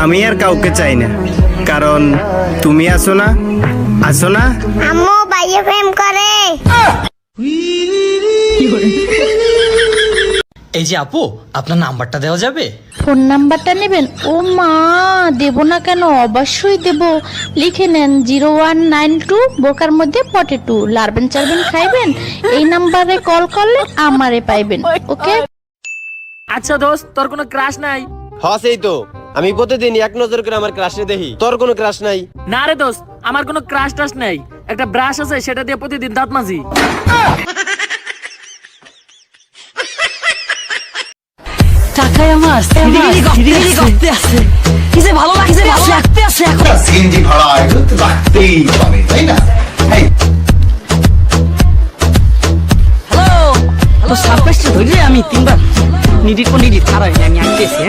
আমি আর কাউকে চাই না, কারণ তুমি আছো না। আম্মু ভাইয়া প্রেম করে। এই যে আপু, আপনার নাম্বারটা দেওয়া যাবে? ফোন নাম্বারটা নেবেন? ও মা, দেব না কেন, অবশ্যই দেব। লিখে নেন 0192 বোকার মধ্যে পটেটো। লারবেন চারবেন খাইবেন, এই নাম্বারে কল করলে আমারে পাইবেন। ওকে। আচ্ছা দোস্ত, তোর কোনো ক্রাশ নাই? হসেই তো, আমি প্রতিদিন এক নজর করে আমার ক্রাশে দেখি। তোর কোনো ক্রাশ নাই? না রে দোস্ত, আমার কোনো ক্রাশ টাশ নাই। একটা ব্রাশ আছে, সেটা দিয়ে প্রতিদিন দাঁত মাজি। টাকায় আমার গপ্তে আছে, কি যে ভালো লাগছে, ভালো লাগতে আছে। এখন সিএনজি ভাড়া এগুলো তো রাখতেই পারে, তাই না? এই হ্যালো হ্যালো, সারপ্রাইজটা ধরলে আমি তিনবার নিডিট খারাই আমি আঁকতেছি।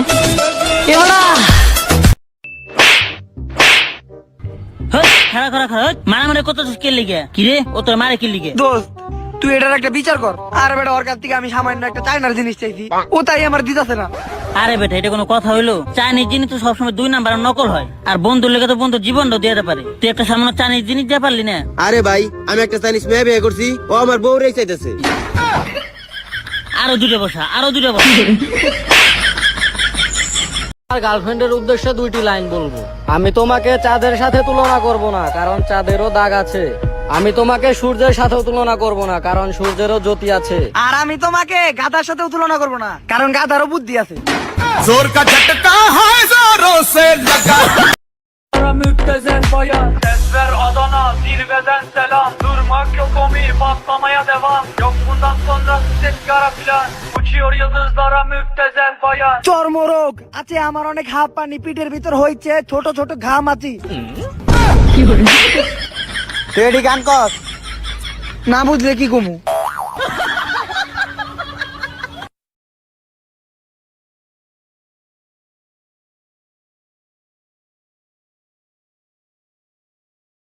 এবারা মারামারি কত কে লিগে কি রে? ও তোর মারে কি লিগে? দোস্ত তুই এটার একটা বিচার কর। আর বেটা ওর কাছ থেকে আমি সামান্য একটা চাইনার জিনিস চাইছি, ও তাই আমার দিতেছে না। আরে বেটা, এটা কোনো কথা হইলো? চাইনিজ জিনিস তো সবসময় 2 নাম্বার নকল হয়, আর বন্ধুর লেগে তো বন্ধুর জীবনটাও দিয়ে দিতে পারে। তুই একটা সামান্য চাইনিজ জিনিস দিয়ে পারলি না? আরে ভাই, আমি একটা চাইনিজ মেয়ে বিয়ে করছি, ও আমার বউ রেখে চাইতেছে। আরো দুটো বসা। গার্লফ্রেন্ডের উদ্দেশ্যে 2টি লাইন বলবো। আমি তোমাকে চাঁদের সাথে তুলনা করব না, কারণ চাঁদেরও দাগ আছে। আমি তোমাকে সূর্যের সাথেও তুলনা করব না, কারণ সূর্যেরও জ্যোতি আছে। আর আমি তোমাকে গাধার সাথেও তুলনা করব না, কারণ গাধারও বুদ্ধি আছে। জোর কা ঝটকা হায় জোরো সে লাগা। Müptezel bayan, sesler Adana, zirveden selam. Durmak yok omi, patlamaya devam. Yok bundan sonra ses kara filan. Uçuyor yıldızlara müptezel bayan. চর্মরোগ আছে আমার, অনেক হাঁপ পানি পিঠের ভিতর হয়েছে, ছোট ছোট ঘাম আছে। তুই এটি গান কর, না বুঝলে কি কমু।